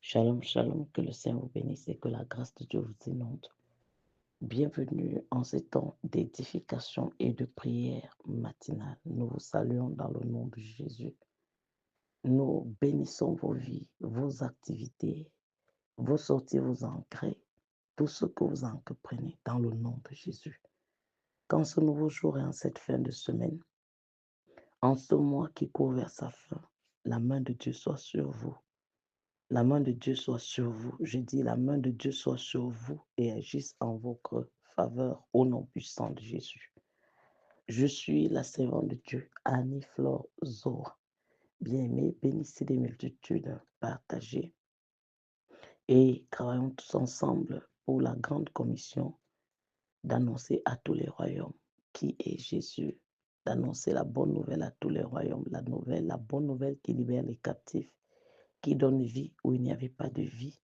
Shalom, shalom, que le Seigneur vous bénisse et que la grâce de Dieu vous inonde. Bienvenue en ces temps d'édification et de prière matinale. Nous vous saluons dans le nom de Jésus. Nous bénissons vos vies, vos activités, vos sorties, vos entrées, tout ce que vous entreprenez dans le nom de Jésus. Qu'en ce nouveau jour et en cette fin de semaine, en ce mois qui court vers sa fin, la main de Dieu soit sur vous. La main de Dieu soit sur vous. Je dis, la main de Dieu soit sur vous et agisse en votre faveur au nom puissant de Jésus. Je suis la servante de Dieu, Annie-Flore Zora. Bien-aimés, bénissez des multitudes, partagez et travaillons tous ensemble pour la grande commission d'annoncer à tous les royaumes qui est Jésus, d'annoncer la bonne nouvelle à tous les royaumes, la bonne nouvelle qui libère les captifs, qui donne vie où il n'y avait pas de vie.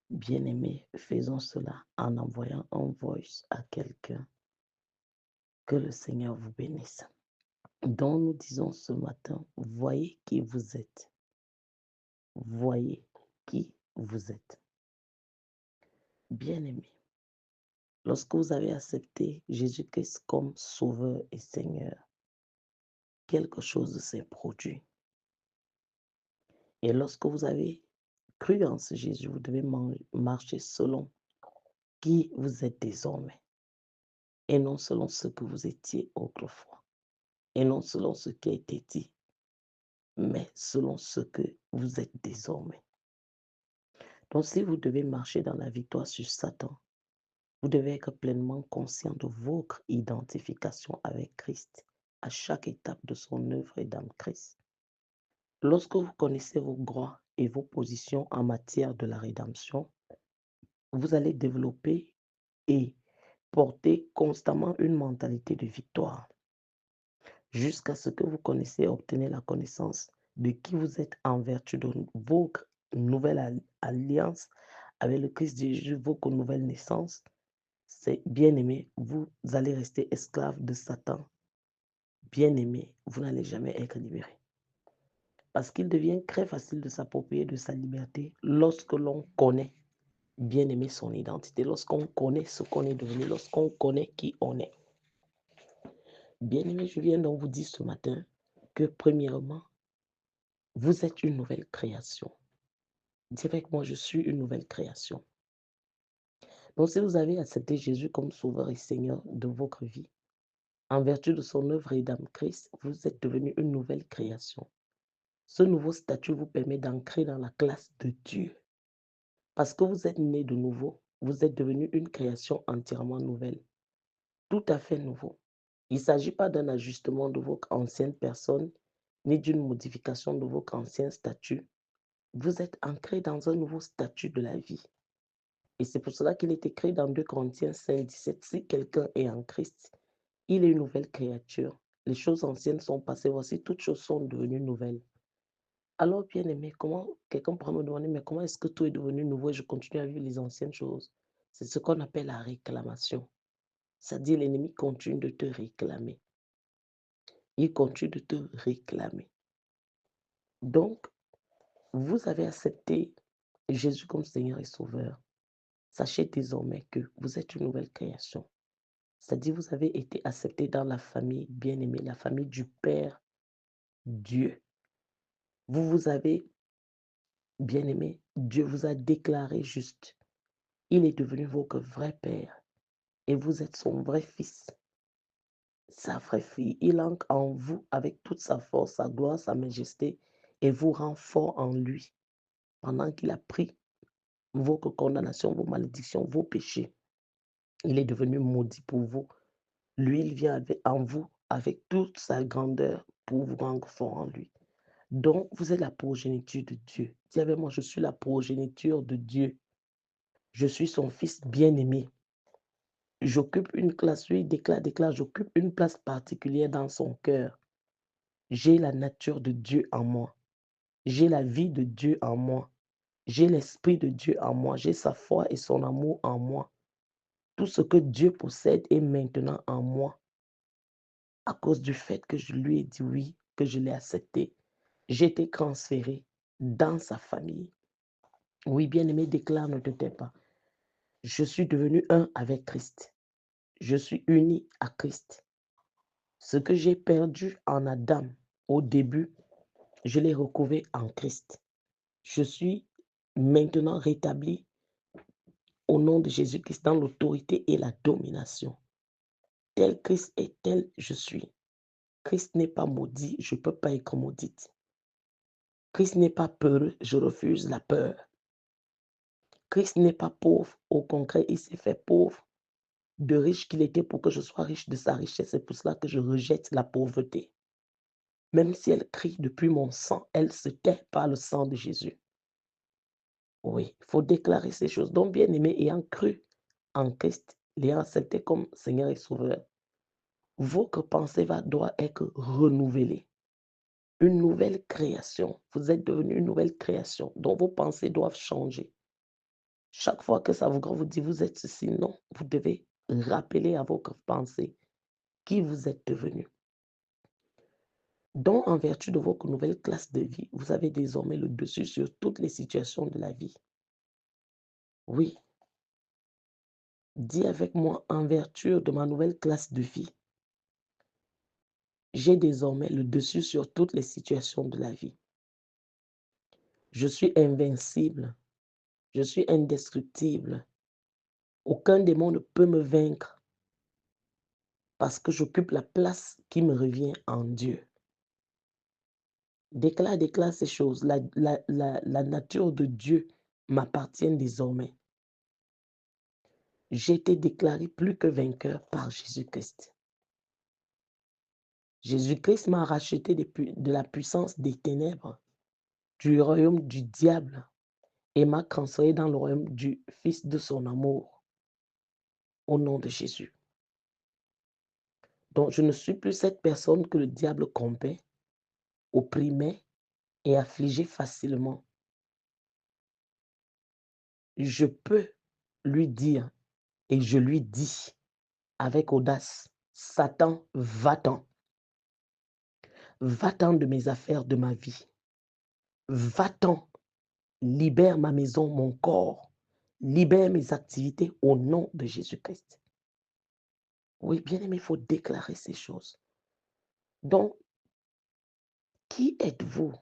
Bien-aimés, faisons cela en envoyant un voice à quelqu'un. Que le Seigneur vous bénisse. Donc nous disons ce matin, voyez qui vous êtes. Voyez qui vous êtes. Bien-aimés, lorsque vous avez accepté Jésus-Christ comme Sauveur et Seigneur, quelque chose s'est produit. Et lorsque vous avez cru en ce Jésus, vous devez marcher selon qui vous êtes désormais et non selon ce que vous étiez autrefois. Et non selon ce qui a été dit, mais selon ce que vous êtes désormais. Donc, si vous devez marcher dans la victoire sur Satan, vous devez être pleinement conscient de votre identification avec Christ à chaque étape de son œuvre et dans Christ. Lorsque vous connaissez vos droits et vos positions en matière de la rédemption, vous allez développer et porter constamment une mentalité de victoire jusqu'à ce que vous connaissiez et obtenez la connaissance de qui vous êtes en vertu de votre nouvelle alliance avec le Christ Jésus, votre nouvelle naissance. C'est bien-aimé, vous allez rester esclave de Satan. Bien-aimé, vous n'allez jamais être libéré. Parce qu'il devient très facile de s'approprier de sa liberté lorsque l'on connaît, bien-aimé, son identité, lorsqu'on connaît ce qu'on est devenu, lorsqu'on connaît qui on est. Bien-aimé, je viens donc vous dire ce matin que premièrement, vous êtes une nouvelle création. Dis avec moi, je suis une nouvelle création. Donc, si vous avez accepté Jésus comme Sauveur et Seigneur de votre vie, en vertu de son œuvre et d'âme Christ, vous êtes devenu une nouvelle création. Ce nouveau statut vous permet d'entrer dans la classe de Dieu. Parce que vous êtes né de nouveau, vous êtes devenu une création entièrement nouvelle, tout à fait nouveau. Il ne s'agit pas d'un ajustement de votre ancienne personne, ni d'une modification de votre ancien statut. Vous êtes ancré dans un nouveau statut de la vie. Et c'est pour cela qu'il est écrit dans 2 Corinthiens 5, 17, si quelqu'un est en Christ, il est une nouvelle créature. Les choses anciennes sont passées, voici, toutes choses sont devenues nouvelles. Alors, bien aimé, comment quelqu'un pourra me demander, mais comment est-ce que tout est devenu nouveau et je continue à vivre les anciennes choses? C'est ce qu'on appelle la réclamation. C'est-à-dire l'ennemi continue de te réclamer. Il continue de te réclamer. Donc, vous avez accepté Jésus comme Seigneur et Sauveur. Sachez désormais que vous êtes une nouvelle création. C'est-à-dire vous avez été accepté dans la famille bien-aimée, la famille du Père Dieu. Vous avez bien-aimé, Dieu vous a déclaré juste. Il est devenu votre vrai Père et vous êtes son vrai fils, sa vraie fille. Il entre en vous avec toute sa force, sa gloire, sa majesté et vous rend fort en lui pendant qu'il a pris vos condamnations, vos malédictions, vos péchés. Il est devenu maudit pour vous. Lui, il vient en vous avec toute sa grandeur pour vous rendre fort en lui. Donc, vous êtes la progéniture de Dieu. Dis avec moi, je suis la progéniture de Dieu. Je suis son fils bien-aimé. J'occupe une classe, lui déclare, j'occupe une place particulière dans son cœur. J'ai la nature de Dieu en moi. J'ai la vie de Dieu en moi. J'ai l'esprit de Dieu en moi. J'ai sa foi et son amour en moi. Tout ce que Dieu possède est maintenant en moi. À cause du fait que je lui ai dit oui, que je l'ai accepté, j'ai été transféré dans sa famille. Oui, bien-aimé, déclare, ne te tais pas. Je suis devenu un avec Christ. Je suis uni à Christ. Ce que j'ai perdu en Adam au début, je l'ai retrouvé en Christ. Je suis maintenant rétabli au nom de Jésus-Christ dans l'autorité et la domination. Tel Christ est, tel je suis. Christ n'est pas maudit, je ne peux pas être maudite. Christ n'est pas peureux, je refuse la peur. Christ n'est pas pauvre, au contraire, il s'est fait pauvre, de riche qu'il était pour que je sois riche de sa richesse. C'est pour cela que je rejette la pauvreté. Même si elle crie depuis mon sang, elle se tait par le sang de Jésus. Oui, il faut déclarer ces choses. Donc, bien aimé, ayant cru en Christ, l'ayant accepté comme Seigneur et Sauveur, votre pensée doit être renouvelée. Une nouvelle création. Vous êtes devenu une nouvelle création. Donc, vos pensées doivent changer. Chaque fois que ça vous dit vous êtes ceci, non, vous devez rappeler à votre pensée qui vous êtes devenu. Donc, en vertu de votre nouvelle classe de vie, vous avez désormais le dessus sur toutes les situations de la vie. Oui, dis avec moi, en vertu de ma nouvelle classe de vie, j'ai désormais le dessus sur toutes les situations de la vie. Je suis invincible, je suis indestructible. Aucun démon ne peut me vaincre parce que j'occupe la place qui me revient en Dieu. Déclare ces choses. La nature de Dieu m'appartient désormais. J'ai été déclaré plus que vainqueur par Jésus-Christ. Jésus-Christ m'a racheté de la puissance des ténèbres, du royaume du diable, et m'a transféré dans le royaume du Fils de son amour, au nom de Jésus. Donc, je ne suis plus cette personne que le diable corrompait, opprimait et affligeait facilement. Je peux lui dire, et je lui dis avec audace, Satan, va-t'en. Va-t'en de mes affaires, de ma vie. Va-t'en, libère ma maison, mon corps. Libère mes activités au nom de Jésus-Christ. Oui, bien aimé, il faut déclarer ces choses. Donc, qui êtes-vous?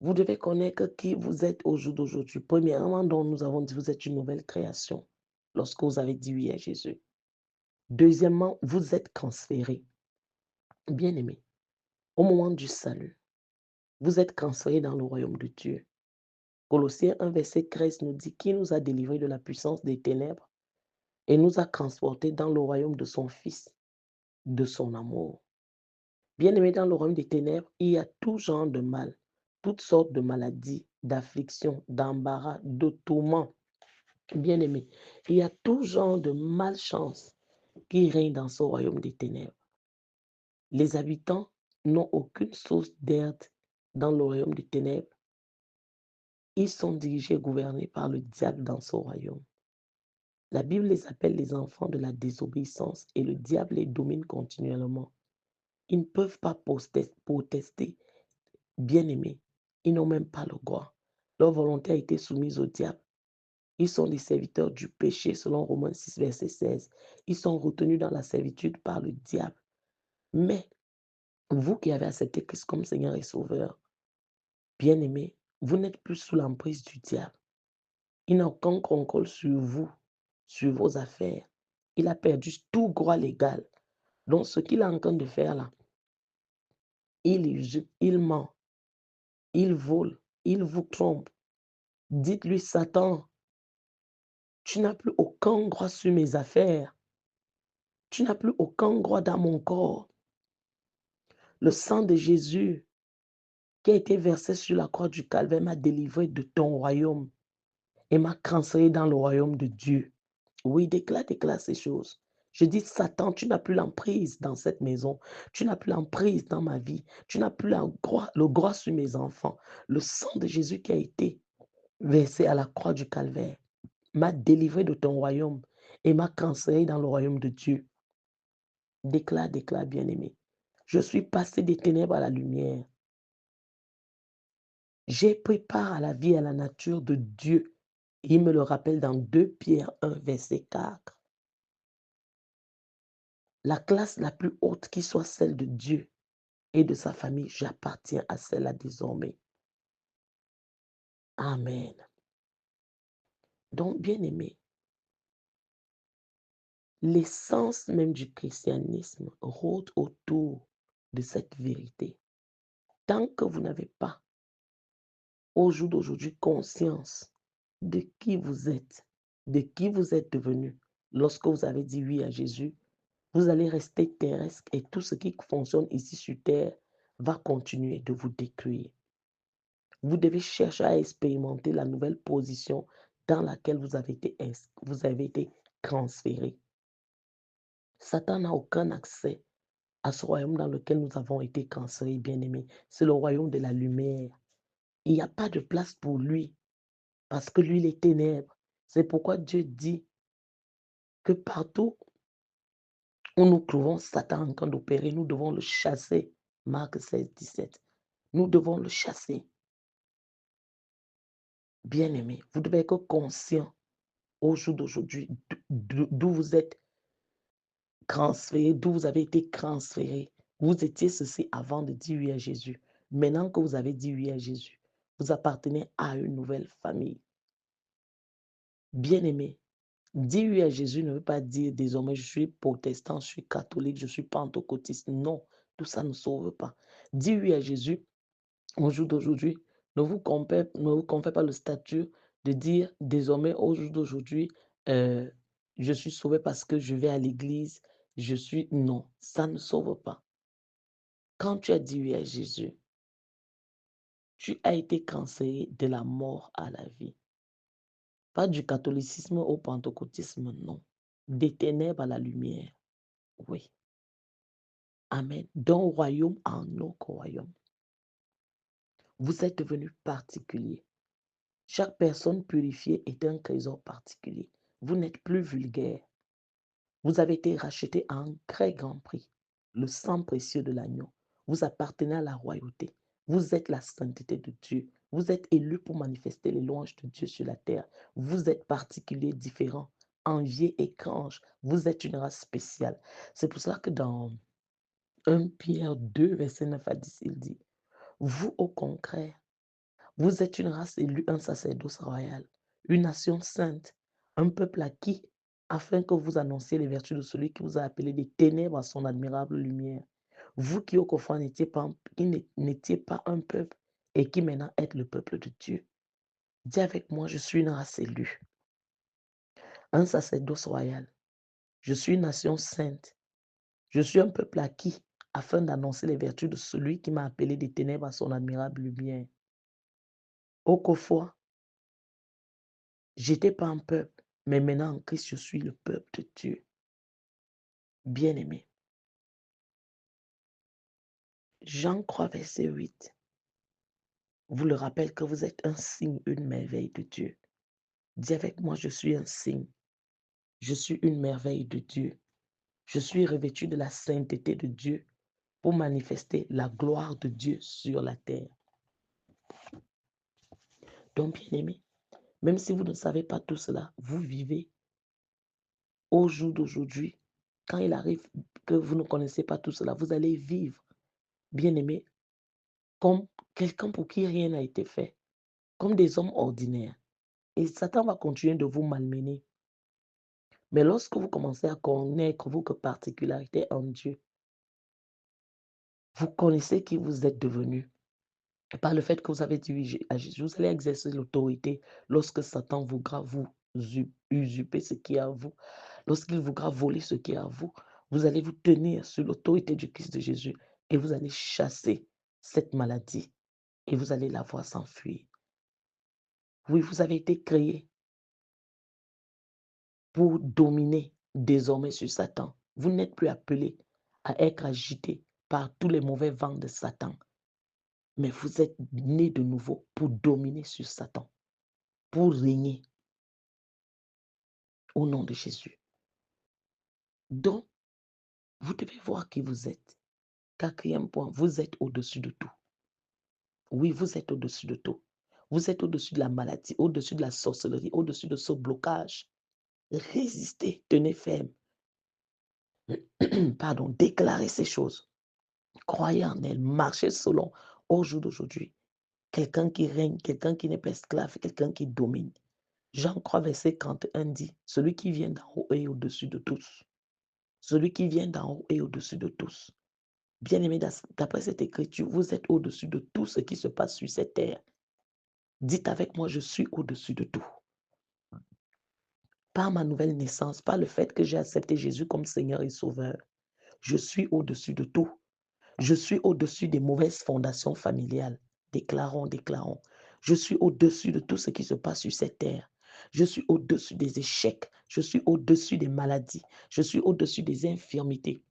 Vous devez connaître qui vous êtes au jour d'aujourd'hui. Premièrement, donc, nous avons dit, vous êtes une nouvelle création lorsque vous avez dit oui à Jésus. Deuxièmement, vous êtes transféré. Bien aimé, au moment du salut, vous êtes transféré dans le royaume de Dieu. Colossiens 1, verset 13 nous dit qu'il nous a délivrés de la puissance des ténèbres et nous a transportés dans le royaume de son Fils, de son amour. Bien-aimé, dans le royaume des ténèbres, il y a tout genre de mal, toutes sortes de maladies, d'afflictions, d'embarras, de tourments. Bien-aimé, il y a tout genre de malchance qui règne dans ce royaume des ténèbres. Les habitants n'ont aucune source d'aide dans le royaume des ténèbres. Ils sont dirigés et gouvernés par le diable dans ce royaume. La Bible les appelle les enfants de la désobéissance et le diable les domine continuellement. Ils ne peuvent pas protester, bien-aimés. Ils n'ont même pas le droit. Leur volonté a été soumise au diable. Ils sont des serviteurs du péché selon Romains 6, verset 16. Ils sont retenus dans la servitude par le diable. Mais vous qui avez accepté Christ comme Seigneur et Sauveur, bien-aimés, vous n'êtes plus sous l'emprise du diable. Il n'a aucun contrôle sur vous, sur vos affaires. Il a perdu tout droit légal. Donc, ce qu'il est en train de faire là, il ment, il vole, il vous trompe. Dites-lui, Satan, tu n'as plus aucun droit sur mes affaires. Tu n'as plus aucun droit dans mon corps. Le sang de Jésus qui a été versé sur la croix du Calvaire m'a délivré de ton royaume et m'a transféré dans le royaume de Dieu. Oui, déclare ces choses. Je dis, Satan, tu n'as plus l'emprise dans cette maison. Tu n'as plus l'emprise dans ma vie. Tu n'as plus le droit sur mes enfants. Le sang de Jésus qui a été versé à la croix du Calvaire m'a délivré de ton royaume et m'a transféré dans le royaume de Dieu. Déclare, bien-aimé. Je suis passé des ténèbres à la lumière. J'ai pris part à la vie et à la nature de Dieu. Il me le rappelle dans 2 Pierre 1, verset 4. La classe la plus haute qui soit celle de Dieu et de sa famille, j'appartiens à celle-là désormais. Amen. Donc, bien-aimés, l'essence même du christianisme rôde autour de cette vérité. Tant que vous n'avez pas, au jour d'aujourd'hui, conscience de qui vous êtes devenu lorsque vous avez dit oui à Jésus, vous allez rester terrestre et tout ce qui fonctionne ici sur terre va continuer de vous détruire. Vous devez chercher à expérimenter la nouvelle position dans laquelle vous avez été transféré. Satan n'a aucun accès à ce royaume dans lequel nous avons été transférés, bien-aimés. C'est le royaume de la lumière. Il n'y a pas de place pour lui parce que lui, il est ténèbres. C'est pourquoi Dieu dit que partout où nous trouvons Satan en train d'opérer, nous devons le chasser. Marc 16, 17. Nous devons le chasser. Bien-aimés, vous devez être conscient au jour d'aujourd'hui d'où vous êtes transféré, d'où vous avez été transféré. Vous étiez ceci avant de dire oui à Jésus. Maintenant que vous avez dit oui à Jésus, vous appartenez à une nouvelle famille. Bien-aimé, dire oui à Jésus ne veut pas dire désormais je suis protestant, je suis catholique, je suis pentecôtiste. Non, tout ça ne sauve pas. Dire oui à Jésus au jour d'aujourd'hui ne vous confère pas le statut de dire désormais au jour d'aujourd'hui, euh, je suis sauvé parce que je vais à l'église, je suis... Non, ça ne sauve pas. Quand tu as dit oui à Jésus, tu as été cancellé de la mort à la vie. Pas du catholicisme au pentecôtisme, non. Des ténèbres à la lumière, oui. Amen. D'un royaume à un autre royaume. Vous êtes devenu particulier. Chaque personne purifiée est un trésor particulier. Vous n'êtes plus vulgaire. Vous avez été racheté à un très grand prix, le sang précieux de l'agneau. Vous appartenez à la royauté. Vous êtes la sainteté de Dieu. Vous êtes élu pour manifester les louanges de Dieu sur la terre. Vous êtes particulier, différent, envié, étrange. Vous êtes une race spéciale. C'est pour cela que dans 1 Pierre 2, verset 9 à 10, il dit, vous au contraire, vous êtes une race élue, un sacerdoce royal, une nation sainte, un peuple acquis, afin que vous annonciez les vertus de celui qui vous a appelé des ténèbres à son admirable lumière. Vous qui autrefois n'étiez pas un peuple et qui maintenant êtes le peuple de Dieu. Dis avec moi, je suis une race élue, un sacerdoce royal. Je suis une nation sainte. Je suis un peuple acquis, afin d'annoncer les vertus de celui qui m'a appelé des ténèbres à son admirable lumière. Autrefois, j'étais pas un peuple, mais maintenant en Christ, je suis le peuple de Dieu. Bien-aimé. Jean 3, verset 8 vous le rappelle que vous êtes un signe, une merveille de Dieu. Dis avec moi, je suis un signe. Je suis une merveille de Dieu. Je suis revêtu de la sainteté de Dieu pour manifester la gloire de Dieu sur la terre. Donc, bien-aimé, même si vous ne savez pas tout cela, vous vivez au jour d'aujourd'hui. Quand il arrive que vous ne connaissez pas tout cela, vous allez vivre, bien-aimé, comme quelqu'un pour qui rien n'a été fait, comme des hommes ordinaires. Et Satan va continuer de vous malmener. Mais lorsque vous commencez à connaître vos particularités en Dieu, vous connaissez qui vous êtes devenu. Et par le fait que vous avez dit oui à Jésus, vous allez exercer l'autorité lorsque Satan voudra vous usurper ce qui est à vous. Lorsqu'il voudra voler ce qui est à vous, vous allez vous tenir sur l'autorité du Christ de Jésus et vous allez chasser cette maladie et vous allez la voir s'enfuir. Oui, vous avez été créé pour dominer désormais sur Satan. Vous n'êtes plus appelé à être agité par tous les mauvais vents de Satan, mais vous êtes né de nouveau pour dominer sur Satan, pour régner au nom de Jésus. Donc, vous devez voir qui vous êtes. Quatrième point, vous êtes au-dessus de tout. Oui, vous êtes au-dessus de tout. Vous êtes au-dessus de la maladie, au-dessus de la sorcellerie, au-dessus de ce blocage. Résistez, tenez ferme. Pardon, déclarez ces choses. Croyez en elles, marchez selon au jour d'aujourd'hui. Quelqu'un qui règne, quelqu'un qui n'est pas esclave, quelqu'un qui domine. Jean 3, verset 41 dit, celui qui vient d'en haut est au-dessus de tous. Celui qui vient d'en haut est au-dessus de tous. Bien-aimés, d'après cette écriture, vous êtes au-dessus de tout ce qui se passe sur cette terre. Dites avec moi, je suis au-dessus de tout. Par ma nouvelle naissance, par le fait que j'ai accepté Jésus comme Seigneur et Sauveur, je suis au-dessus de tout. Je suis au-dessus des mauvaises fondations familiales. Déclarons, déclarons. Je suis au-dessus de tout ce qui se passe sur cette terre. Je suis au-dessus des échecs. Je suis au-dessus des maladies. Je suis au-dessus des infirmités.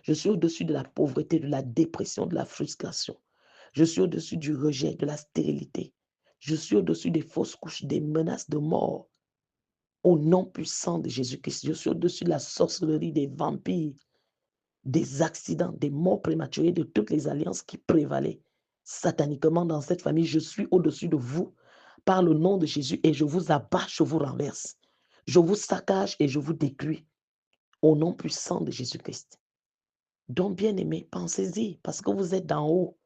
Je suis au-dessus de la pauvreté, de la dépression, de la frustration. Je suis au-dessus du rejet, de la stérilité. Je suis au-dessus des fausses couches, des menaces de mort. Au nom puissant de Jésus-Christ, je suis au-dessus de la sorcellerie, des vampires, des accidents, des morts prématurées, de toutes les alliances qui prévalaient sataniquement dans cette famille. Je suis au-dessus de vous par le nom de Jésus et je vous abats, je vous renverse. Je vous saccage et je vous détruis au nom puissant de Jésus-Christ. Donc, bien-aimés, pensez-y parce que vous êtes d'en haut.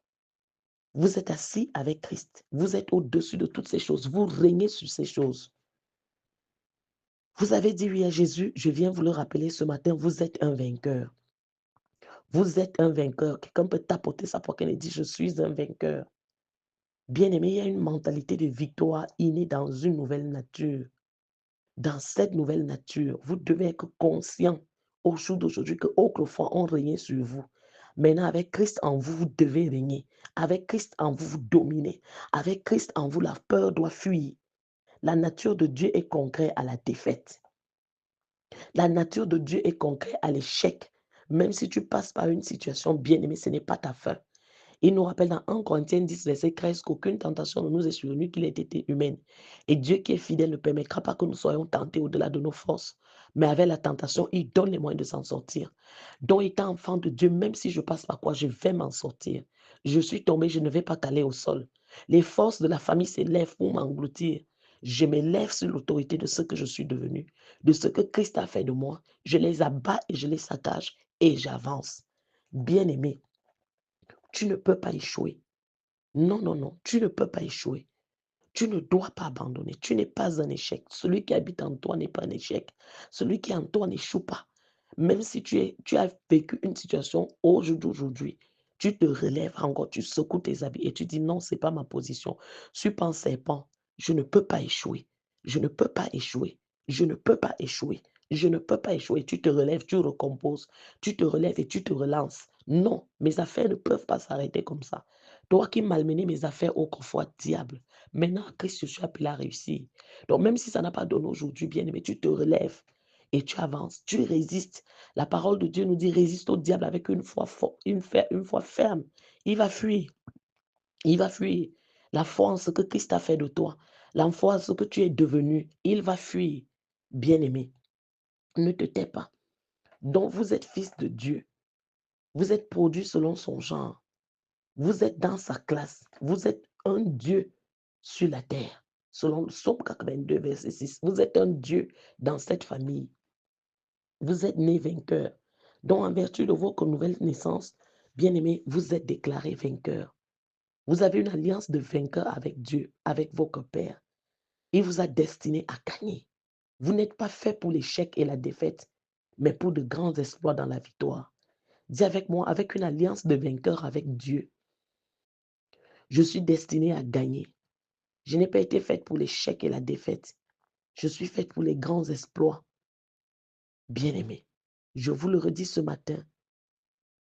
Vous êtes assis avec Christ. Vous êtes au-dessus de toutes ces choses. Vous régnez sur ces choses. Vous avez dit oui à Jésus. Je viens vous le rappeler ce matin. Vous êtes un vainqueur. Vous êtes un vainqueur. Quelqu'un peut tapoter sa poitrine et dire, je suis un vainqueur. Bien-aimé, il y a une mentalité de victoire innée dans une nouvelle nature. Dans cette nouvelle nature, vous devez être conscient au jour d'aujourd'hui que autrefois on régnait sur vous. Maintenant, avec Christ en vous, vous devez régner. Avec Christ en vous, vous dominez. Avec Christ en vous, la peur doit fuir. La nature de Dieu est concrète à la défaite. La nature de Dieu est concrète à l'échec. Même si tu passes par une situation bien aimée, ce n'est pas ta fin. Il nous rappelle dans 1 Corinthiens 10, verset 13, qu'aucune tentation ne nous est survenue qu'il ait été humaine. Et Dieu qui est fidèle ne permettra pas que nous soyons tentés au-delà de nos forces. Mais avec la tentation, il donne les moyens de s'en sortir. Donc, étant enfant de Dieu, même si je passe par quoi, je vais m'en sortir. Je suis tombé, je ne vais pas caler au sol. Les forces de la famille s'élèvent pour m'engloutir. Je m'élève sur l'autorité de ce que je suis devenu, de ce que Christ a fait de moi. Je les abats et je les saccage et j'avance. Bien-aimé, tu ne peux pas échouer. Non, non, non, tu ne peux pas échouer. Tu ne dois pas abandonner. Tu n'es pas un échec. Celui qui habite en toi n'est pas un échec. Celui qui est en toi n'échoue pas. Même si tu as vécu une situation au jour d'aujourd'hui, tu te relèves encore, tu secoues tes habits et tu dis non, ce n'est pas ma position. Je suis pas un serpent. Je ne peux pas échouer. Je ne peux pas échouer. Je ne peux pas échouer. Je ne peux pas échouer. Tu te relèves, tu recomposes. Tu te relèves et tu te relances. Non, mes affaires ne peuvent pas s'arrêter comme ça. Toi qui malmenais mes affaires autrefois, diable. Maintenant, à Christ, je suis appelé à réussir. Donc, même si ça n'a pas donné aujourd'hui, bien aimé, tu te relèves et tu avances, tu résistes. La parole de Dieu nous dit résiste au diable avec une foi forte, une foi ferme. Il va fuir. Il va fuir. La foi en ce que Christ a fait de toi, la foi en ce que tu es devenu, il va fuir. Bien aimé, ne te tais pas. Donc, vous êtes fils de Dieu. Vous êtes produit selon son genre. Vous êtes dans sa classe. Vous êtes un Dieu sur la terre. Selon le Psaume 82, verset 6. Vous êtes un Dieu dans cette famille. Vous êtes né vainqueur. Donc, en vertu de votre nouvelle naissance, bien-aimé, vous êtes déclaré vainqueur. Vous avez une alliance de vainqueur avec Dieu, avec votre Père. Il vous a destiné à gagner. Vous n'êtes pas fait pour l'échec et la défaite, mais pour de grands exploits dans la victoire. Dis avec moi, avec une alliance de vainqueur avec Dieu, je suis destiné à gagner. Je n'ai pas été faite pour l'échec et la défaite. Je suis faite pour les grands exploits. Bien-aimé, je vous le redis ce matin,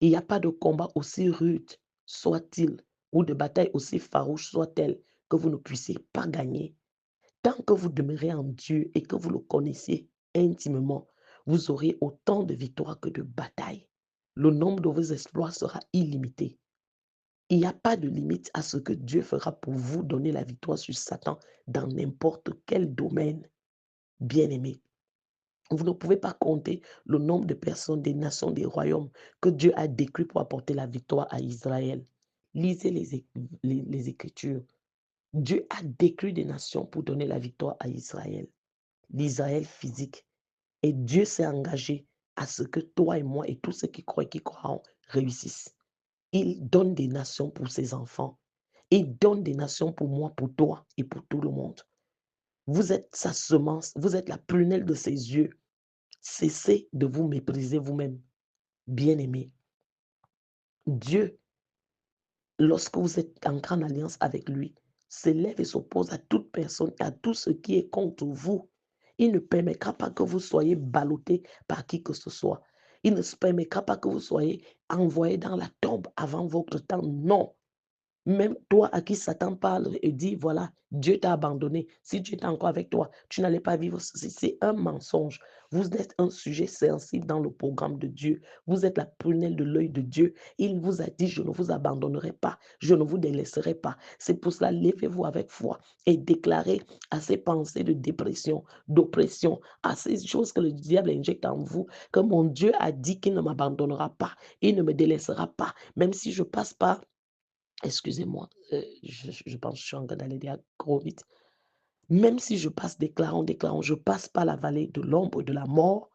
il n'y a pas de combat aussi rude soit-il, ou de bataille aussi farouche soit-elle, que vous ne puissiez pas gagner. Tant que vous demeurez en Dieu et que vous le connaissez intimement, vous aurez autant de victoires que de batailles. Le nombre de vos exploits sera illimité. Il n'y a pas de limite à ce que Dieu fera pour vous donner la victoire sur Satan dans n'importe quel domaine. Bien-aimé, vous ne pouvez pas compter le nombre de personnes, des nations, des royaumes que Dieu a décrit pour apporter la victoire à Israël. Lisez les Écritures. Dieu a décrit des nations pour donner la victoire à Israël, l'Israël physique. Et Dieu s'est engagé à ce que toi et moi et tous ceux qui croiront réussissent. Il donne des nations pour ses enfants. Il donne des nations pour moi, pour toi et pour tout le monde. Vous êtes sa semence, vous êtes la prunelle de ses yeux. Cessez de vous mépriser vous-même, bien-aimés. Dieu, lorsque vous êtes en grande alliance avec lui, s'élève et s'oppose à toute personne, à tout ce qui est contre vous. Il ne permettra pas que vous soyez ballottés par qui que ce soit. Il ne se permettra pas que vous soyez envoyés dans la tombe avant votre temps. Non. Même toi à qui Satan parle et dit, voilà, Dieu t'a abandonné. Si Dieu était encore avec toi, tu n'allais pas vivre ceci. C'est un mensonge. Vous êtes un sujet sensible dans le programme de Dieu. Vous êtes la prunelle de l'œil de Dieu. Il vous a dit, je ne vous abandonnerai pas. Je ne vous délaisserai pas. C'est pour cela, levez-vous avec foi et déclarez à ces pensées de dépression, d'oppression, à ces choses que le diable injecte en vous, que mon Dieu a dit qu'il ne m'abandonnera pas. Il ne me délaissera pas. Même si je passe par excusez-moi, je pense que je suis en train d'aller trop vite. Même si je passe déclarant, je passe par la vallée de l'ombre de la mort,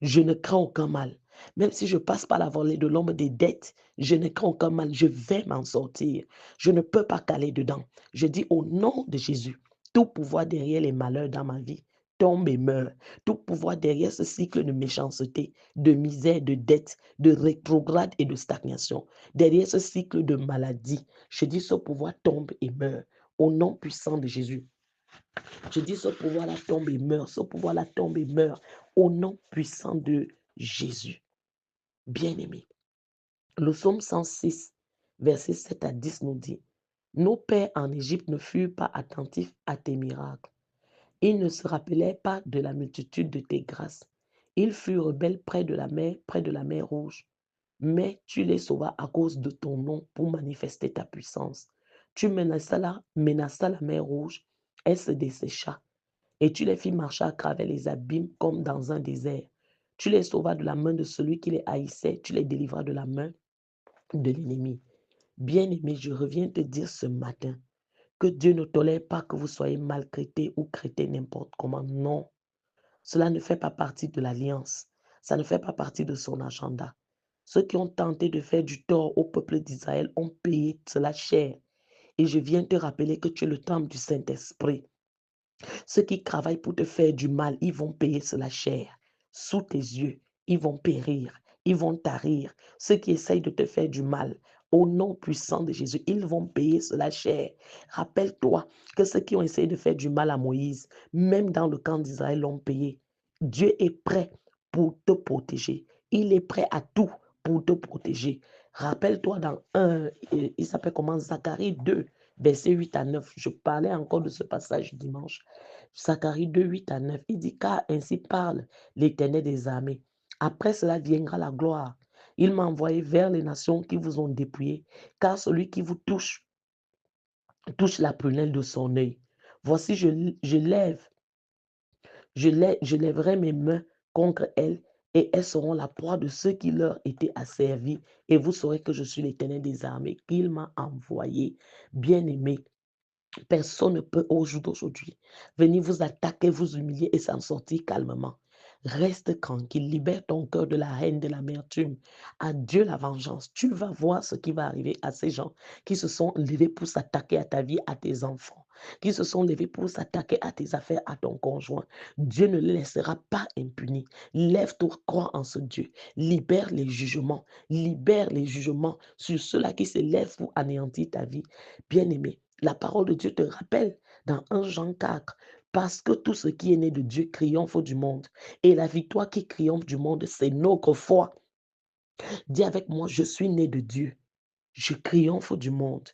je ne crains aucun mal. Même si je passe par la vallée de l'ombre des dettes, je ne crains aucun mal. Je vais m'en sortir. Je ne peux pas caler dedans. Je dis au nom de Jésus, tout pouvoir derrière les malheurs dans ma vie tombe et meurt. Tout pouvoir derrière ce cycle de méchanceté, de misère, de dette, de rétrograde et de stagnation. Derrière ce cycle de maladie, je dis ce pouvoir tombe et meurt. Au nom puissant de Jésus. Je dis ce pouvoir-là tombe et meurt, ce pouvoir-là tombe et meurt au nom puissant de Jésus. Bien-aimé, le psaume 106, versets 7 à 10 nous dit, nos pères en Égypte ne furent pas attentifs à tes miracles. Ils ne se rappelaient pas de la multitude de tes grâces. Ils furent rebelles près de la mer Rouge. Mais tu les sauvas à cause de ton nom pour manifester ta puissance. Tu menaças la mer Rouge, elle se dessécha. Et tu les fis marcher à travers les abîmes comme dans un désert. Tu les sauvas de la main de celui qui les haïssait, tu les délivras de la main de l'ennemi. Bien-aimé, je reviens te dire ce matin que Dieu ne tolère pas que vous soyez maltraité ou traité n'importe comment. Non, cela ne fait pas partie de l'alliance. Ça ne fait pas partie de son agenda. Ceux qui ont tenté de faire du tort au peuple d'Israël ont payé cela cher. Et je viens te rappeler que tu es le temple du Saint-Esprit. Ceux qui travaillent pour te faire du mal, ils vont payer cela cher. Sous tes yeux, ils vont périr, ils vont tarir. Ceux qui essayent de te faire du mal, au nom puissant de Jésus, ils vont payer cela cher. Rappelle-toi que ceux qui ont essayé de faire du mal à Moïse, même dans le camp d'Israël, l'ont payé. Dieu est prêt pour te protéger. Il est prêt à tout pour te protéger. Rappelle-toi dans il s'appelle comment Zacharie 2, verset 8 à 9. Je parlais encore de ce passage dimanche. Zacharie 2, 8 à 9. Il dit, car ainsi parle l'Éternel des armées. Après cela viendra la gloire. Il m'a envoyé vers les nations qui vous ont dépouillé, car celui qui vous touche la prunelle de son œil. Voici, je lèverai mes mains contre elles, et elles seront la proie de ceux qui leur étaient asservis, et vous saurez que je suis l'Éternel des armées, qu'il m'a envoyé. Bien-aimé, personne ne peut au jour d'aujourd'hui venir vous attaquer, vous humilier et s'en sortir calmement. Reste tranquille, libère ton cœur de la haine, de l'amertume. À Dieu la vengeance. Tu vas voir ce qui va arriver à ces gens qui se sont levés pour s'attaquer à ta vie, à tes enfants, qui se sont levés pour s'attaquer à tes affaires, à ton conjoint. Dieu ne les laissera pas impunis. Lève-toi, crois en ce Dieu. Libère les jugements sur ceux-là qui se lèvent pour anéantir ta vie. Bien-aimé, la parole de Dieu te rappelle dans 1 Jean 4, parce que tout ce qui est né de Dieu triomphe du monde. Et la victoire qui triomphe du monde, c'est notre foi. Dis avec moi, je suis né de Dieu. Je triomphe du monde.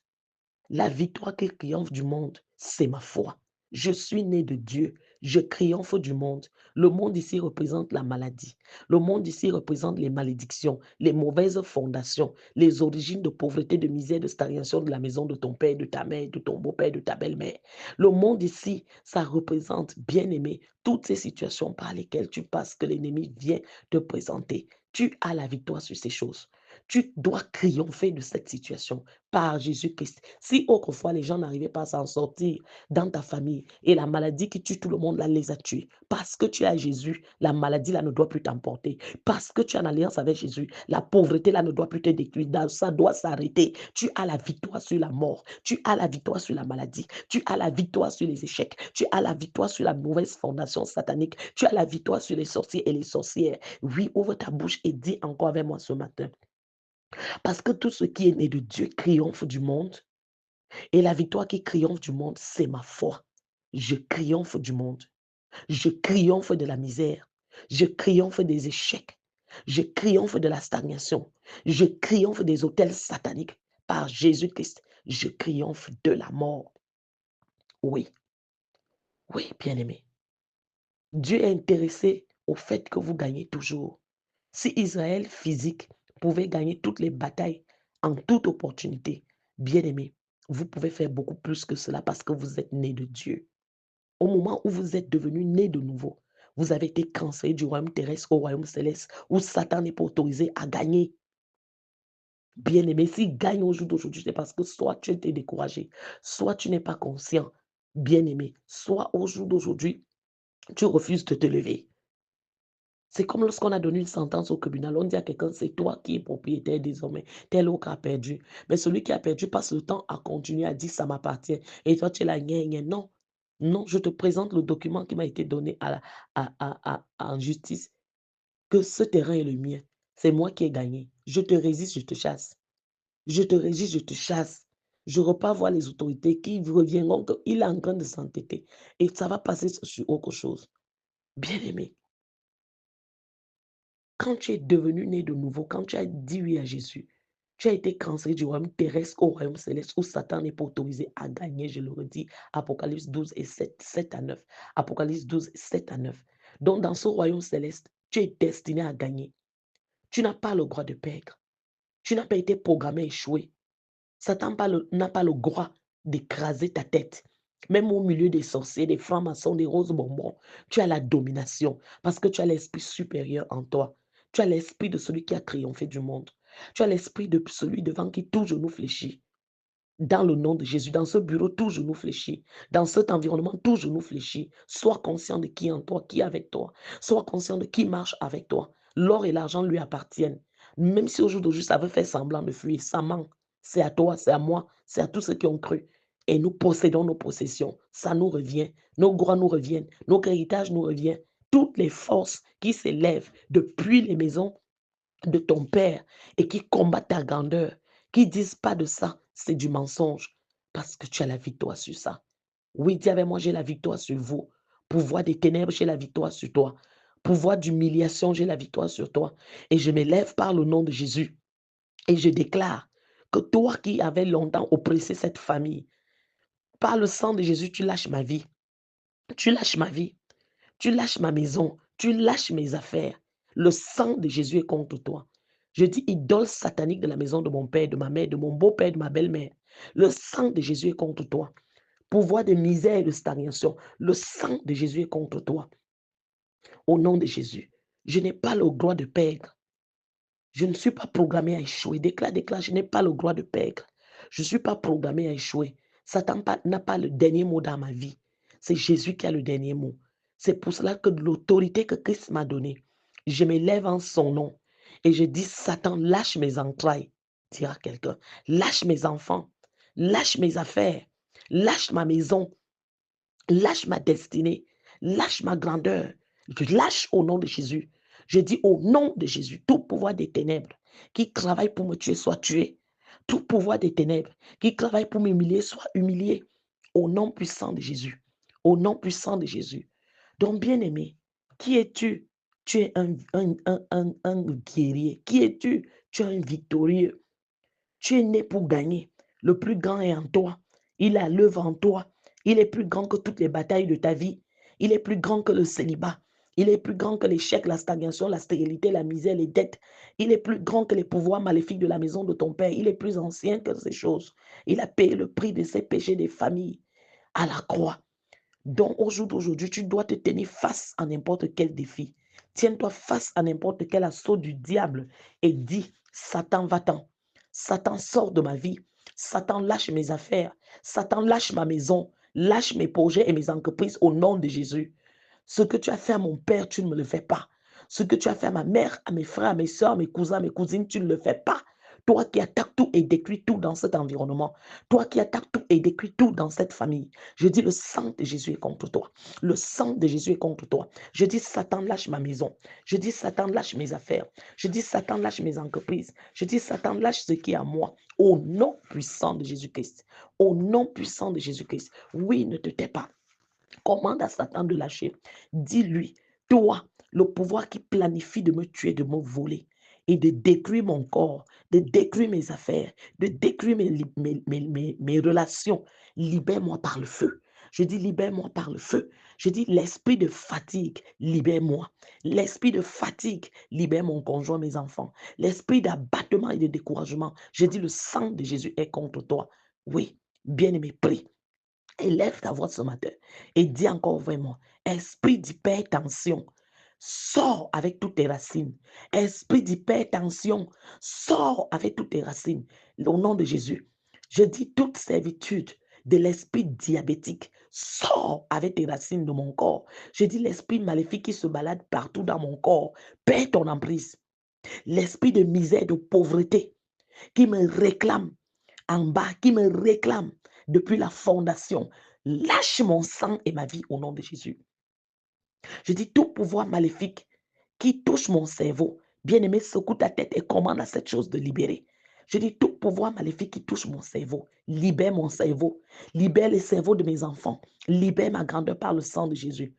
La victoire qui triomphe du monde, c'est ma foi. Je suis né de Dieu. Je triomphe du monde. Le monde ici représente la maladie. Le monde ici représente les malédictions, les mauvaises fondations, les origines de pauvreté, de misère, de stagnation de la maison de ton père, de ta mère, de ton beau-père, de ta belle-mère. Le monde ici, ça représente, bien aimé, toutes ces situations par lesquelles tu passes que l'ennemi vient te présenter. Tu as la victoire sur ces choses. Tu dois triompher de cette situation par Jésus-Christ. Si autrefois les gens n'arrivaient pas à s'en sortir dans ta famille et la maladie qui tue tout le monde là les a tués, parce que tu as Jésus, la maladie là ne doit plus t'emporter. Parce que tu as une alliance avec Jésus, la pauvreté là ne doit plus te détruire. Ça doit s'arrêter. Tu as la victoire sur la mort. Tu as la victoire sur la maladie. Tu as la victoire sur les échecs. Tu as la victoire sur la mauvaise fondation satanique. Tu as la victoire sur les sorciers et les sorcières. Oui, ouvre ta bouche et dis encore avec moi ce matin. Parce que tout ce qui est né de Dieu triomphe du monde. Et la victoire qui triomphe du monde, c'est ma foi. Je triomphe du monde. Je triomphe de la misère. Je triomphe des échecs. Je triomphe de la stagnation. Je triomphe des hôtels sataniques. Par Jésus-Christ, je triomphe de la mort. Oui, oui, bien-aimé. Dieu est intéressé au fait que vous gagnez toujours. Si Israël physique pouvait gagner toutes les batailles en toute opportunité, bien-aimé, vous pouvez faire beaucoup plus que cela parce que vous êtes né de Dieu. Au moment où vous êtes devenu né de nouveau, vous avez été transféré du royaume terrestre au royaume céleste où Satan n'est pas autorisé à gagner. Bien-aimé, s'il gagne au jour d'aujourd'hui, c'est parce que soit tu étais découragé, soit tu n'es pas conscient. Bien-aimé, soit au jour d'aujourd'hui, tu refuses de te lever. C'est comme lorsqu'on a donné une sentence au tribunal, on dit à quelqu'un, c'est toi qui es propriétaire désormais, tel autre a perdu. Mais celui qui a perdu passe le temps à continuer à dire, ça m'appartient. Et toi, tu es là, gna, gna. Non, non, je te présente le document qui m'a été donné en justice, que ce terrain est le mien. C'est moi qui ai gagné. Je te résiste, je te chasse. Je te résiste, je te chasse. Je repars voir les autorités qui reviendront qu'il est en train de s'entêter. Et ça va passer sur autre chose. Bien aimé. Quand tu es devenu né de nouveau, quand tu as dit oui à Jésus, tu as été transféré du royaume terrestre au royaume céleste où Satan n'est pas autorisé à gagner, je le redis. Apocalypse 12 et 7 à 9. Apocalypse 12, 7 à 9. Donc dans ce royaume céleste, tu es destiné à gagner. Tu n'as pas le droit de perdre. Tu n'as pas été programmé à échouer. Satan n'a pas le droit d'écraser ta tête. Même au milieu des sorciers, des francs-maçons, des roses bonbons, tu as la domination parce que tu as l'esprit supérieur en toi. Tu as l'esprit de celui qui a triomphé du monde. Tu as l'esprit de celui devant qui tout genou fléchit. Dans le nom de Jésus, dans ce bureau, tout genou fléchit. Dans cet environnement, tout genou fléchit. Sois conscient de qui est en toi, qui est avec toi. Sois conscient de qui marche avec toi. L'or et l'argent lui appartiennent. Même si au jour d'aujourd'hui, ça veut faire semblant de fuir, ça ment. C'est à toi, c'est à moi, c'est à tous ceux qui ont cru. Et nous possédons nos possessions. Ça nous revient. Nos droits nous reviennent. Nos héritages nous reviennent. Toutes les forces qui s'élèvent depuis les maisons de ton père et qui combattent ta grandeur, qui disent pas de ça, c'est du mensonge, parce que tu as la victoire sur ça. Oui, dis avec moi, j'ai la victoire sur vous. Pouvoir des ténèbres, j'ai la victoire sur toi. Pouvoir d'humiliation, j'ai la victoire sur toi. Et je m'élève par le nom de Jésus. Et je déclare que toi qui avais longtemps oppressé cette famille, par le sang de Jésus, tu lâches ma vie. Tu lâches ma vie. Tu lâches ma maison, tu lâches mes affaires. Le sang de Jésus est contre toi. Je dis idole satanique de la maison de mon père, de ma mère, de mon beau-père, de ma belle-mère. Le sang de Jésus est contre toi. Pouvoir de misère et de stagnation. Le sang de Jésus est contre toi. Au nom de Jésus, je n'ai pas le droit de perdre. Je ne suis pas programmé à échouer. Déclare, déclare, je n'ai pas le droit de perdre. Je ne suis pas programmé à échouer. Satan n'a pas le dernier mot dans ma vie. C'est Jésus qui a le dernier mot. C'est pour cela que l'autorité que Christ m'a donnée, je m'élève en son nom et je dis, Satan, lâche mes entrailles, dira quelqu'un. Lâche mes enfants, lâche mes affaires, lâche ma maison, lâche ma destinée, lâche ma grandeur, lâche au nom de Jésus. Je dis au nom de Jésus, tout pouvoir des ténèbres qui travaille pour me tuer soit tué. Tout pouvoir des ténèbres qui travaille pour m'humilier soit humilié. Au nom puissant de Jésus. Au nom puissant de Jésus. Donc, bien-aimé, qui es-tu? Tu es un guerrier. Qui es-tu? Tu es un victorieux. Tu es né pour gagner. Le plus grand est en toi. Il a l'œuvre en toi. Il est plus grand que toutes les batailles de ta vie. Il est plus grand que le célibat. Il est plus grand que l'échec, la stagnation, la stérilité, la misère, les dettes. Il est plus grand que les pouvoirs maléfiques de la maison de ton père. Il est plus ancien que ces choses. Il a payé le prix de ses péchés des familles à la croix. Donc, au jour d'aujourd'hui, tu dois te tenir face à n'importe quel défi. Tiens-toi face à n'importe quel assaut du diable et dis, Satan, va-t'en. Satan, sort de ma vie. Satan, lâche mes affaires. Satan, lâche ma maison. Lâche mes projets et mes entreprises au nom de Jésus. Ce que tu as fait à mon père, tu ne me le fais pas. Ce que tu as fait à ma mère, à mes frères, à mes soeurs, à mes cousins, à mes cousines, tu ne le fais pas. Toi qui attaques tout et détruis tout dans cet environnement. Toi qui attaques tout et détruis tout dans cette famille. Je dis le sang de Jésus est contre toi. Le sang de Jésus est contre toi. Je dis Satan lâche ma maison. Je dis Satan lâche mes affaires. Je dis Satan lâche mes entreprises. Je dis Satan lâche ce qui est à moi. Au nom puissant de Jésus-Christ. Au nom puissant de Jésus-Christ. Oui, ne te tais pas. Commande à Satan de lâcher. Dis-lui, toi, le pouvoir qui planifie de me tuer, de me voler et de détruire mon corps, de détruire mes affaires, de détruire mes relations, libère-moi par le feu. Je dis, libère-moi par le feu. Je dis, l'esprit de fatigue, libère-moi. L'esprit de fatigue, libère mon conjoint, mes enfants. L'esprit d'abattement et de découragement, je dis, le sang de Jésus est contre toi. Oui, bien-aimé, prie. Élève ta voix ce matin et dis encore vraiment, esprit d'hypertension, sors avec toutes tes racines. Esprit d'hypertension, sors avec toutes tes racines. Au nom de Jésus, je dis toute servitude de l'esprit diabétique, sors avec tes racines de mon corps. Je dis l'esprit maléfique qui se balade partout dans mon corps, perds ton emprise. L'esprit de misère, de pauvreté qui me réclame en bas, qui me réclame depuis la fondation. Lâche mon sang et ma vie au nom de Jésus. Je dis tout pouvoir maléfique qui touche mon cerveau. Bien-aimé, secoue ta tête et commande à cette chose de libérer. Je dis tout pouvoir maléfique qui touche mon cerveau. Libère mon cerveau. Libère le cerveau de mes enfants. Libère ma grandeur par le sang de Jésus.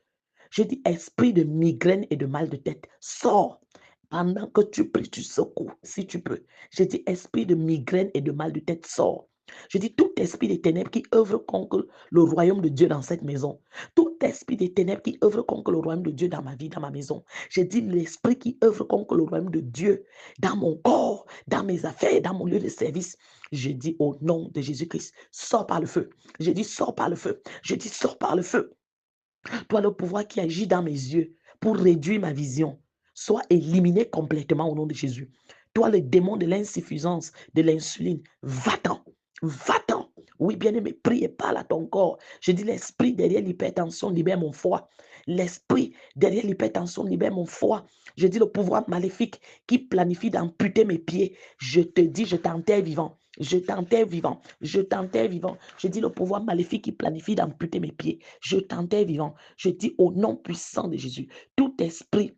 Je dis esprit de migraine et de mal de tête. Sors. Pendant que tu pries, tu secoues, si tu peux. Je dis esprit de migraine et de mal de tête, sors. Je dis tout esprit des ténèbres qui œuvre contre le royaume de Dieu dans cette maison. Tout esprit des ténèbres qui œuvre contre le royaume de Dieu dans ma vie, dans ma maison. Je dis l'esprit qui œuvre contre le royaume de Dieu dans mon corps, dans mes affaires, dans mon lieu de service. Je dis au nom de Jésus-Christ, sors par le feu. Je dis sors par le feu. Je dis sors par le feu. Toi, le pouvoir qui agit dans mes yeux pour réduire ma vision, soit éliminé complètement au nom de Jésus. Toi, le démon de l'insuffisance, de l'insuline, va-t'en, va-t'en. Oui, bien-aimé, prie et parle à ton corps. Je dis l'esprit derrière l'hypertension libère mon foie. L'esprit derrière l'hypertension libère mon foie. Je dis le pouvoir maléfique qui planifie d'amputer mes pieds. Je te dis, je t'enterre vivant. Je t'enterre vivant. Je t'enterre vivant. Je dis le pouvoir maléfique qui planifie d'amputer mes pieds. Je t'enterre vivant. Je dis au nom puissant de Jésus, tout esprit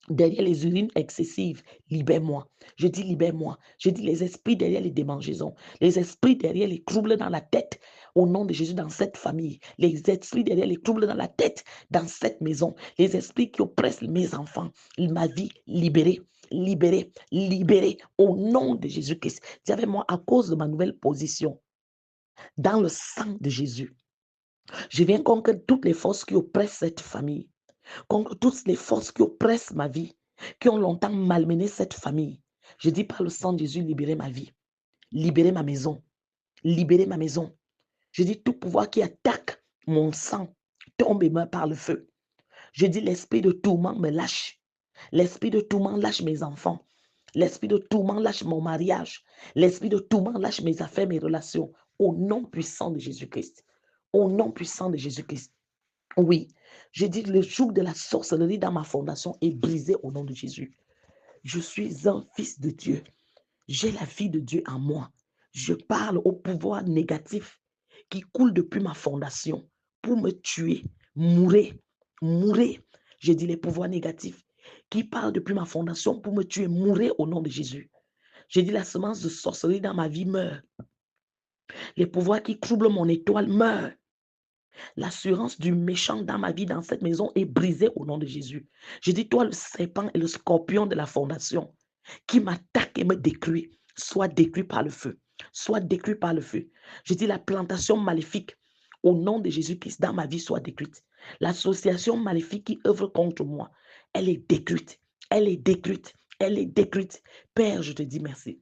derrière les urines excessives, libère-moi. Je dis libère-moi. Je dis les esprits derrière les démangeaisons, les esprits derrière les troubles dans la tête, au nom de Jésus dans cette famille, les esprits derrière les troubles dans la tête, dans cette maison, les esprits qui oppressent mes enfants, ma vie libérée. Libérée, libérée au nom de Jésus-Christ. Dis avec moi, à cause de ma nouvelle position, dans le sang de Jésus, je viens conquérir toutes les forces qui oppressent cette famille, contre toutes les forces qui oppressent ma vie, qui ont longtemps malmené cette famille. Je dis par le sang de Jésus, libérez ma vie, libérez ma maison, libérez ma maison. Je dis tout pouvoir qui attaque mon sang, tombe et meurt par le feu. Je dis l'esprit de tourment me lâche. L'esprit de tourment lâche mes enfants. L'esprit de tourment lâche mon mariage. L'esprit de tourment lâche mes affaires, mes relations. Au nom puissant de Jésus-Christ. Au nom puissant de Jésus-Christ. Oui, j'ai dit le joug de la sorcellerie dans ma fondation est brisé au nom de Jésus. Je suis un fils de Dieu. J'ai la vie de Dieu en moi. Je parle au pouvoir négatif qui coule depuis ma fondation pour me tuer, mourir, mourir. J'ai dit les pouvoirs négatifs qui parlent depuis ma fondation pour me tuer, mourir au nom de Jésus. J'ai dit la semence de sorcellerie dans ma vie meurt. Les pouvoirs qui troublent mon étoile meurent. L'assurance du méchant dans ma vie, dans cette maison, est brisée au nom de Jésus. Je dis, toi, le serpent et le scorpion de la fondation, qui m'attaque et me détruit, soit détruit par le feu. Soit détruit par le feu. Je dis, la plantation maléfique, au nom de Jésus-Christ, dans ma vie, soit détruite. L'association maléfique qui œuvre contre moi, elle est détruite. Elle est détruite. Elle est détruite. Père, je te dis merci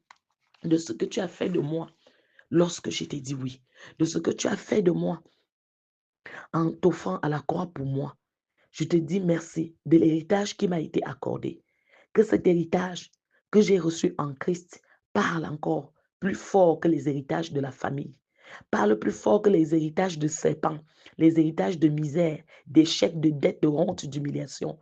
de ce que tu as fait de moi lorsque je t'ai dit oui. De ce que tu as fait de moi en t'offrant à la croix pour moi. Je te dis merci de l'héritage qui m'a été accordé. Que cet héritage que j'ai reçus en Christ parle encore plus fort que les héritages de la famille. Parle plus fort que les héritages de serpents, les héritages de misère, d'échecs, de dettes, de honte, d'humiliation.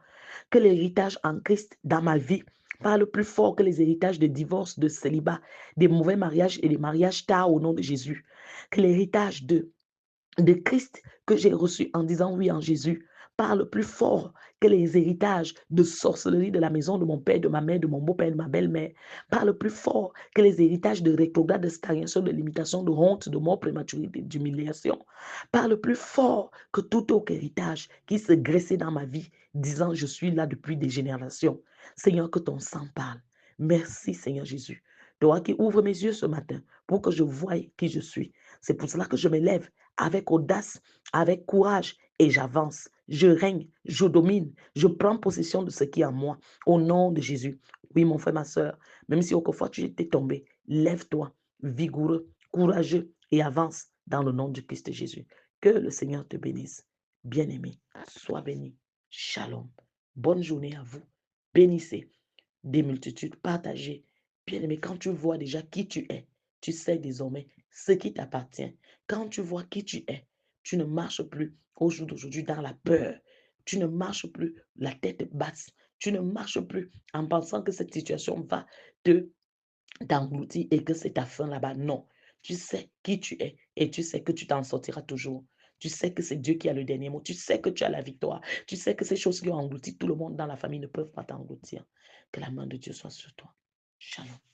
Que l'héritage en Christ dans ma vie parle plus fort que les héritages de divorce, de célibat, des mauvais mariages et des mariages tard au nom de Jésus. Que l'héritage de Christ que j'ai reçu en disant oui en Jésus parle plus fort que les héritages de sorcellerie de la maison de mon père, de ma mère, de mon beau-père, de ma belle-mère. Parle plus fort que les héritages de rétrograde, de stagnation, de limitation, de honte, de mort prématurée, d'humiliation. Parle plus fort que tout autre héritage qui se graissait dans ma vie, disant je suis là depuis des générations. Seigneur, que ton sang parle. Merci Seigneur Jésus. Toi qui ouvres mes yeux ce matin pour que je voie qui je suis. C'est pour cela que je me lève avec audace, avec courage et j'avance. Je règne, je domine, je prends possession de ce qui est en moi au nom de Jésus. Oui, mon frère, ma soeur, même si autrefois tu étais tombé, lève-toi, vigoureux, courageux et avance dans le nom du Christ Jésus. Que le Seigneur te bénisse. Bien-aimé, sois béni. Shalom. Bonne journée à vous. Bénissez des multitudes, partagez. Bien-aimé, quand tu vois déjà qui tu es, tu sais désormais ce qui t'appartient. Quand tu vois qui tu es, tu ne marches plus au jour d'aujourd'hui dans la peur. Tu ne marches plus la tête basse. Tu ne marches plus en pensant que cette situation va te t'engloutir et que c'est ta fin là-bas. Non. Tu sais qui tu es et tu sais que tu t'en sortiras toujours. Tu sais que c'est Dieu qui a le dernier mot. Tu sais que tu as la victoire. Tu sais que ces choses qui ont englouti tout le monde dans la famille ne peuvent pas t'engloutir. Que la main de Dieu soit sur toi. Shalom.